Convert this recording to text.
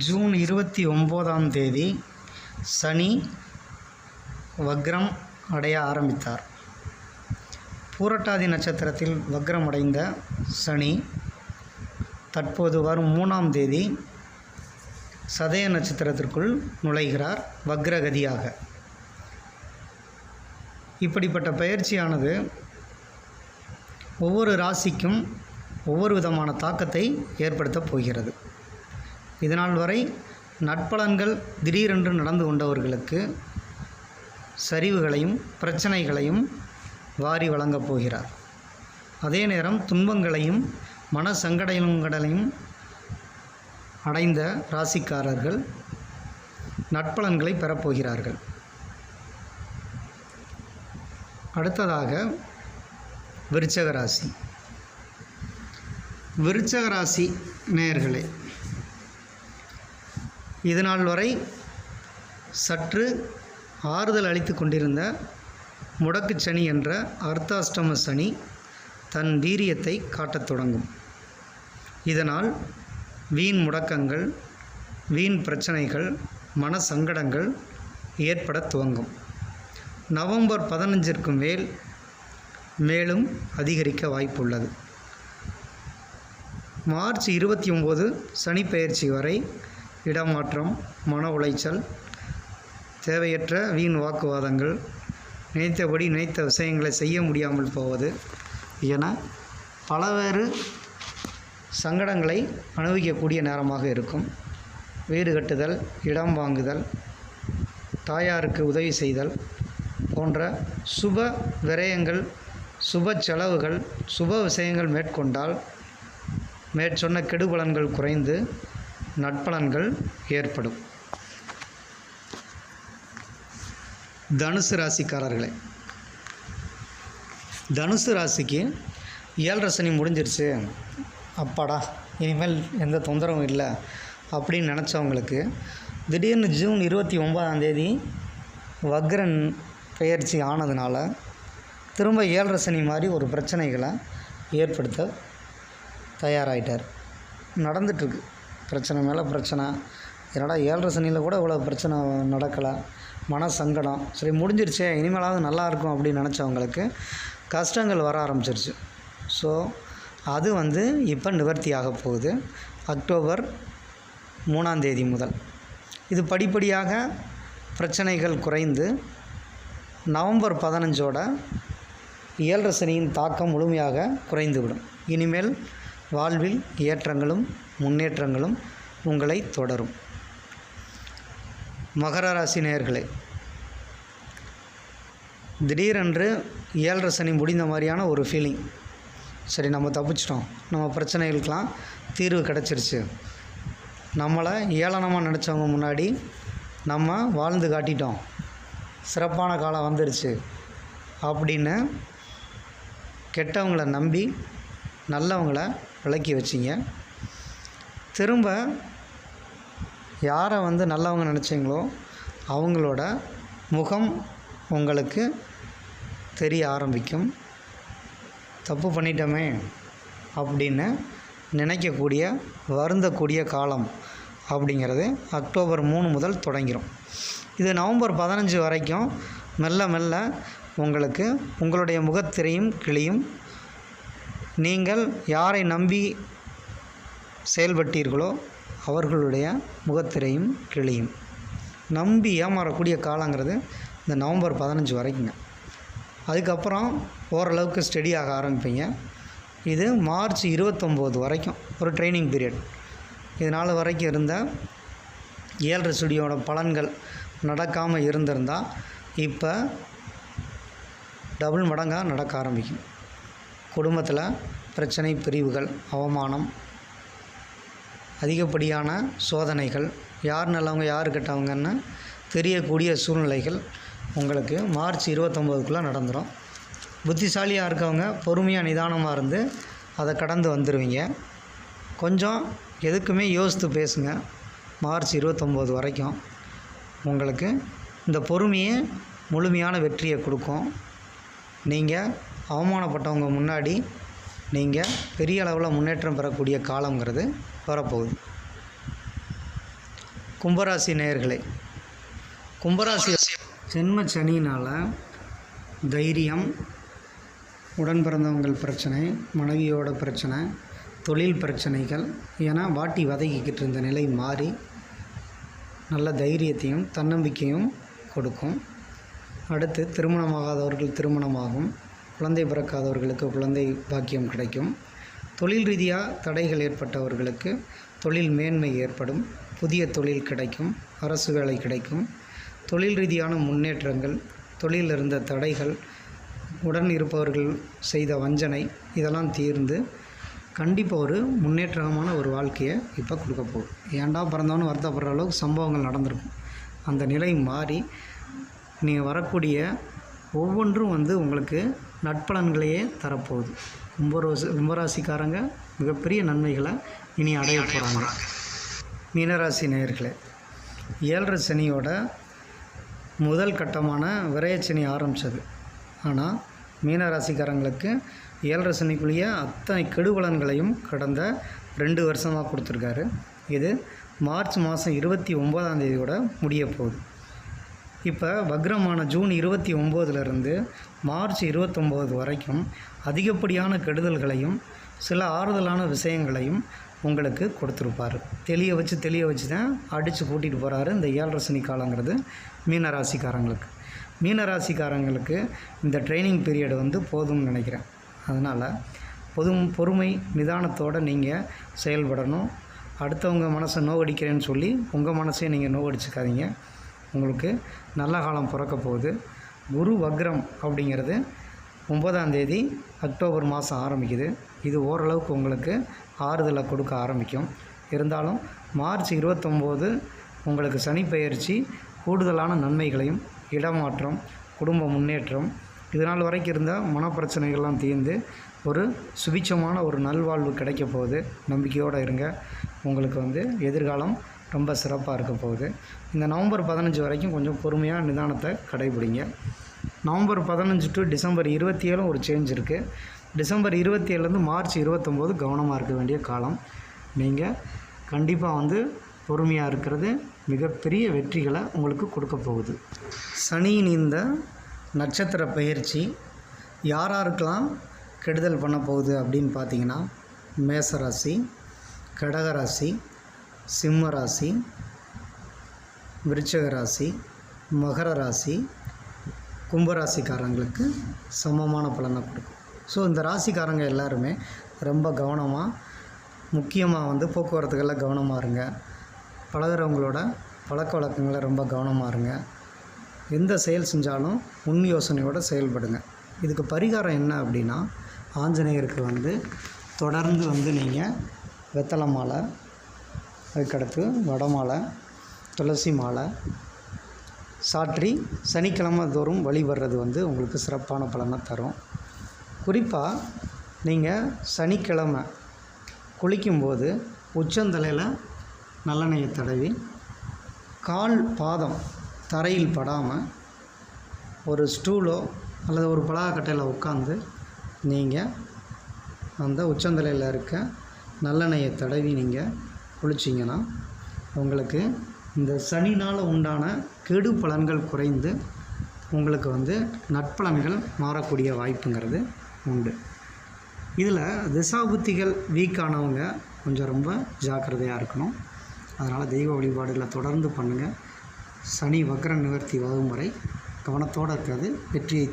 June 29ஆம் தேதி சனி வக்ரம் அடைய ஆரம்பித்தார். பூரட்டாதி நட்சத்திரத்தில் வக்ரம் அடைந்த சனி தற்போது வரும் 3ஆம் தேதி சதய நட்சத்திரத்திற்குள் நுழைகிறார் வக்ரகதியாக. இப்படிப்பட்ட பயிற்சியானது ஒவ்வொரு ராசிக்கும் ஒவ்வொரு விதமான தாக்கத்தை ஏற்படுத்தப் போகிறது. இதனால் வரை நட்பலன்கள் திடீரென்று நடந்து கொண்டவர்களுக்கு சரிவுகளையும் பிரச்சனைகளையும் வாரி வழங்கப் போகிறார். அதே நேரம் துன்பங்களையும் மன சங்கடங்களையும் அடைந்த ராசிக்காரர்கள் நட்பலன்களை பெறப்போகிறார்கள். அடுத்ததாக விருச்சக ராசி. விருச்சக ராசி நேயர்களே, இதுநாள் வரை சற்று ஆறுதல் அளித்து கொண்டிருந்த முடக்கு சனி என்ற அர்த்தாஷ்டம சனி தன் வீரியத்தை காட்டத் தொடங்கும். இதனால் வீண் முடக்கங்கள், வீண் பிரச்சனைகள், மன சங்கடங்கள் ஏற்பட துவங்கும். நவம்பர் 15ற்கு மேலும் அதிகரிக்க வாய்ப்புள்ளது. மார்ச் 29 சனி பெயர்ச்சி வரை இடமாற்றம், மன உளைச்சல், தேவையற்ற வீண் வாக்குவாதங்கள், நினைத்தபடி நினைத்த விஷயங்களை செய்ய முடியாமல் போவது என பலவேறு சங்கடங்களை அனுபவிக்கக்கூடிய நேரமாக இருக்கும். வீடு கட்டுதல், இடம் வாங்குதல், தாயாருக்கு உதவி செய்தல் போன்ற சுப விரயங்கள், சுப செலவுகள், சுப விஷயங்கள் மேற்கொண்டால் மேற்சொன்ன கெடுபலன்கள் குறைந்து நட்பலன்கள் ஏற்படும். தனுசு ராசிக்காரர்களே, தனுசு ராசிக்கு 7.5 சனி முடிஞ்சிருச்சு, அப்பாடா இனிமேல் எந்த தொந்தரவும் இல்லை அப்படின்னு நினச்சவங்களுக்கு திடீர்னு ஜூன் 29ஆம் தேதி வக்ரன் பெயர்ச்சி ஆனதுனால திரும்ப 7.5 சனி மாதிரி ஒரு பிரச்சனைகளை ஏற்படுத்த தயாராகிட்டார். நடந்துட்டுருக்கு பிரச்சனை மேலே பிரச்சனை. என்னடா 7.5 சனியில் கூட இவ்வளோ பிரச்சனை நடக்கலை, மன சங்கடம், சரி முடிஞ்சிருச்சே இனிமேலாவது நல்லாயிருக்கும் அப்படின்னு நினச்சவங்களுக்கு கஷ்டங்கள் வர ஆரம்பிச்சிருச்சு. ஸோ அது இப்போ நிவர்த்தியாக போகுது. அக்டோபர் 3ஆம் தேதி முதல் இது படிப்படியாக பிரச்சனைகள் குறைந்து நவம்பர் 15ஓட 7.5 சனியின் தாக்கம் முழுமையாக குறைந்துவிடும். இனிமேல் வாழ்வில் ஏற்றங்களும் முன்னேற்றங்களும் உங்களை தொடரும். மகர ராசி நேயர்களே, திடீரென்று 7.5 சனி முடிந்த மாதிரியான ஒரு ஃபீலிங். சரி, நம்ம தப்பிச்சிட்டோம், நம்ம பிரச்சனைகளுக்கெல்லாம் தீர்வு கிடச்சிருச்சு, நம்மளை ஏளனமாக நினச்சவங்க முன்னாடி நம்ம வாழ்ந்து காட்டிட்டோம், சிறப்பான காலம் வந்துருச்சு அப்படின்னு கெட்டவங்களை நம்பி நல்லவங்களை விலக்கி வச்சிங்க. திரும்ப யாரை நல்லவங்க நினச்சிங்களோ அவங்களோட முகம் உங்களுக்கு தெரிய ஆரம்பிக்கும். தப்பு பண்ணிட்டோமே அப்படின்னு நினைக்கக்கூடிய வருந்தக்கூடிய காலம் அப்படிங்கிறது அக்டோபர் 3 முதல் தொடங்கிடும். இது நவம்பர் 15 வரைக்கும் மெல்ல மெல்ல உங்களுக்கு உங்களுடைய முகத்திரையும் கிளியும், நீங்கள் யாரை நம்பி செயல்பட்டீர்களோ அவர்களுடைய முகத்திரையும் கிளியும். நம்பி ஏமாறக்கூடிய காலங்கிறது இந்த நவம்பர் 15 வரைக்குங்க. அதுக்கப்புறம் ஓரளவுக்கு ஸ்டெடியாக ஆரம்பிப்பீங்க. இது மார்ச் 29 வரைக்கும் ஒரு ட்ரைனிங் பீரியட். இதனால் வரைக்கும் இருந்த 7.5 சனியோட பலன்கள் நடக்காமல் இருந்திருந்தால் இப்போ டபுள் மடங்காக நடக்க ஆரம்பிக்கும். குடும்பத்தில் பிரச்சனை, பிரிவுகள், அவமானம், அதிகப்படியான சோதனைகள், யார் நல்லவங்க யார் கெட்டவங்கன்னு தெரியக்கூடிய சூழ்நிலைகள் உங்களுக்கு மார்ச் 29க்குள்ளே நடந்துடும். புத்திசாலியாக இருக்கவங்க பொறுமையாக நிதானமாக இருந்து அதை கடந்து வந்துடுவீங்க. கொஞ்சம் எதுக்குமே யோசித்து பேசுங்க. மார்ச் 29 வரைக்கும் உங்களுக்கு இந்த பொறுமையே முழுமையான வெற்றியை கொடுக்கும். நீங்கள் அவமானப்பட்டவங்க முன்னாடி நீங்கள் பெரிய அளவில் முன்னேற்றம் பெறக்கூடிய காலங்கிறது வரப்போகுது. கும்பராசி நேயர்களே, கும்பராசி ஜென்ம சனியினால் தைரியம், உடன் பிறந்தவங்கள் பிரச்சனை, மனைவியோட பிரச்சனை, தொழில் பிரச்சனைகள் என வாட்டி வதக்கிக்கிட்டு இருந்த நிலை மாறி நல்ல தைரியத்தையும் தன்னம்பிக்கையும் கொடுக்கும். அடுத்து திருமணமாகாதவர்கள் திருமணமாகும், குழந்தை பிறக்காதவர்களுக்கு குழந்தை பாக்கியம் கிடைக்கும். தொழில் ரீதியாக தடைகள் ஏற்பட்டவர்களுக்கு தொழில் மேன்மை ஏற்படும், புதிய தொழில் கிடைக்கும், அரசு வேலை கிடைக்கும். தொழில் ரீதியான முன்னேற்றங்கள், தொழிலில் இருந்த தடைகள், உடன் இருப்பவர்கள் செய்த வஞ்சனை இதெல்லாம் தீர்ந்து கண்டிப்பாக ஒரு முன்னேற்றமான ஒரு வாழ்க்கையை இப்போ கொடுக்க போகுது. ஏன்டா பிறந்தவனு வருத்தப்படுற அளவுக்கு சம்பவங்கள் நடந்திருக்கும். அந்த நிலை மாறி நீங்கள் வரக்கூடிய ஒவ்வொன்றும் உங்களுக்கு நட்பலன்களையே தரப்போகுது. கும்பராசிக்காரங்க மிகப்பெரிய நன்மைகளை இனி அடைய போகிறாங்க. மீனராசி நேயர்களே, 7.5 சனியோட முதல் கட்டமான விரயச்சனி ஆரம்பித்தது. ஆனால் மீனராசிக்காரங்களுக்கு 7.5 சனிக்குள்ளேயே அத்தனை கெடுபலன்களையும் கடந்த 2 வருஷமாக கொடுத்துருக்காரு. இது மார்ச் மாதம் 29ஆம் தேதியோட முடிய போகுது. இப்போ வக்ரமான ஜூன் 29லேருந்து மார்ச் 29 வரைக்கும் அதிகப்படியான கெடுதல்களையும் சில ஆறுதலான விஷயங்களையும் உங்களுக்கு கொடுத்துருப்பார். தெளிய வச்சு தான் அடித்து கூட்டிகிட்டு போகிறாரு இந்த 7.5 சனி காலங்கிறது மீனராசிக்காரங்களுக்கு. மீனராசிக்காரங்களுக்கு இந்த ட்ரைனிங் பீரியட் போதும்னு நினைக்கிறேன். அதனால் பொறுமை நிதானத்தோடு நீங்கள் செயல்படணும். அடுத்தவங்க மனசை நோவடிக்கிறேன்னு சொல்லி உங்கள் மனசையும் நீங்கள் நோவடிச்சுக்காதீங்க. உங்களுக்கு நல்ல காலம் பிறக்க போகுது. குரு வக்ரம் அப்படிங்கிறது 9ஆம் தேதி அக்டோபர் மாதம் ஆரம்பிக்குது. இது ஓரளவுக்கு உங்களுக்கு ஆறுதலை கொடுக்க ஆரம்பிக்கும். இருந்தாலும் மார்ச் 29 உங்களுக்கு சனி பெயர்ச்சி கூடுதலான நன்மைகளையும், இடமாற்றம், குடும்ப முன்னேற்றம், இதனால் வரைக்கும் இருந்த மனப்பிரச்சனைகள்லாம் தீர்ந்து ஒரு சுபிட்சமான ஒரு நல்வாழ்வு கிடைக்க போகுது. நம்பிக்கையோடு இருங்க. உங்களுக்கு எதிர்காலம் ரொம்ப சிறப்பாக இருக்க போகுது. இந்த நவம்பர் 15 வரைக்கும் கொஞ்சம் பொறுமையாக நிதானத்தை கடைபிடிங்க. நவம்பர் 15 டு டிசம்பர் 27 ஒரு சேஞ்ச் இருக்குது. டிசம்பர் 27லேருந்து மார்ச் 29 கவனமாக இருக்க வேண்டிய காலம். நீங்கள் கண்டிப்பாக பொறுமையாக இருக்கிறது மிகப்பெரிய வெற்றிகளை உங்களுக்கு கொடுக்க போகுது. சனியின் இந்த நட்சத்திர பயிற்சி யாராருக்கெல்லாம் கெடுதல் பண்ண போகுது அப்படின்னு பார்த்தீங்கன்னா, மேசராசி, கடகராசி, சிம்ம ராசி, விருச்சிக ராசி, மகர ராசி, கும்பராசிக்காரங்களுக்கு சமமான பலனை கொடுக்கும். ஸோ இந்த ராசிக்காரங்க எல்லாருமே ரொம்ப கவனமாக, முக்கியமாக போக்குவரத்துகளில் கவனமாக இருங்க. பழகிறவங்களோட பழக்க வழக்கங்களை ரொம்ப கவனமாக இருங்க. எந்த செயல் செஞ்சாலும் முன் யோசனையோடு செயல்படுங்க. இதுக்கு பரிகாரம் என்ன அப்படின்னா, ஆஞ்சநேயருக்கு தொடர்ந்து நீங்கள் வெத்தலை மாலை, அதுக்கடுத்து வடமாலை, துளசி மாலை சாற்றி சனிக்கிழமை தோறும் வழிபடுறது உங்களுக்கு சிறப்பான பலனை தரும். குறிப்பாக நீங்கள் சனிக்கிழமை குளிக்கும்போது உச்சந்தலையில் நல்லெண்ணெயை தடவி கால் பாதம் தரையில் படாமல் ஒரு ஸ்டூலோ அல்லது ஒரு பலகக்கட்டையில் உட்காந்து நீங்கள் அந்த உச்சந்தலையில் இருக்க நல்லெண்ணெயை தடவி நீங்கள் குளிச்சிங்கன்னா உங்களுக்கு இந்த சனினால் உண்டான கெடு பலன்கள் குறைந்து உங்களுக்கு நற்பலன்கள் மாறக்கூடிய வாய்ப்புங்கிறது உண்டு. இதில் திசாபுத்திகள் வீக்கானவங்க கொஞ்சம் ரொம்ப ஜாக்கிரதையாக இருக்கணும். அதனால் தெய்வ வழிபாடுகளை தொடர்ந்து பண்ணுங்கள். சனி வக்ர நிவர்த்தி வரும் வரை கவனத்தோடு இருக்கிறது வெற்றியை